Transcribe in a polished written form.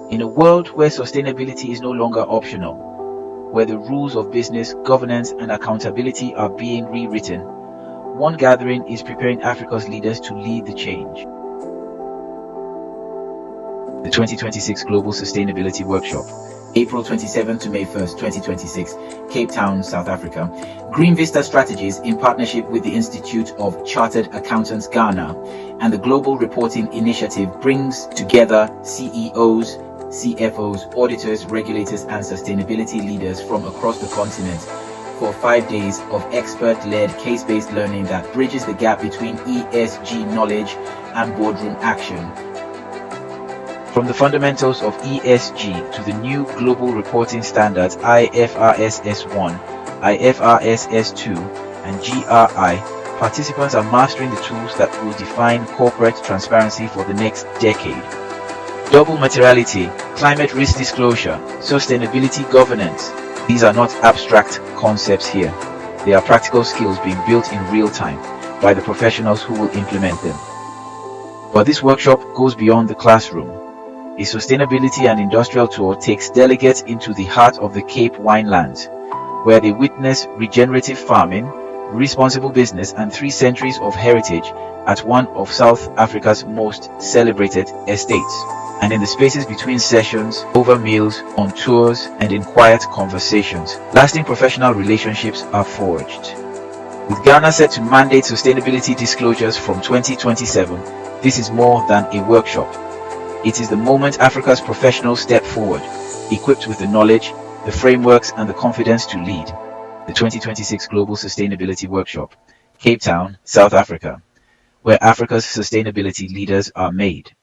In a world where sustainability is no longer optional, where the rules of business, governance, and accountability are being rewritten, one gathering is preparing Africa's leaders to lead the change. The 2026 Global Sustainability Workshop, April 27 to May 1st, 2026, Cape Town, South Africa. Green Vista Strategies, in partnership with the Institute of Chartered Accountants Ghana and the Global Reporting Initiative, brings together CEOs, CFOs, auditors, regulators, and sustainability leaders from across the continent for 5 days of expert-led, case-based learning that bridges the gap between ESG knowledge and boardroom action. From the fundamentals of ESG to the new global reporting standards IFRS S1, IFRS S2, and GRI, participants are mastering the tools that will define corporate transparency for the next decade. Double materiality, climate risk disclosure, sustainability governance. These are not abstract concepts here. They are practical skills being built in real time by the professionals who will implement them. But this workshop goes beyond the classroom. A sustainability and industrial tour takes delegates into the heart of the Cape Winelands, where they witness regenerative farming, responsible business, and 3 centuries of heritage at one of South Africa's most celebrated estates. And in the spaces between sessions, over meals, on tours, and in quiet conversations, lasting professional relationships are forged. With Ghana set to mandate sustainability disclosures from 2027, this is more than a workshop. It is the moment Africa's professionals step forward, equipped with the knowledge, the frameworks, and the confidence to lead. The 2026 Global Sustainability Workshop, Cape Town, South Africa, where Africa's sustainability leaders are made.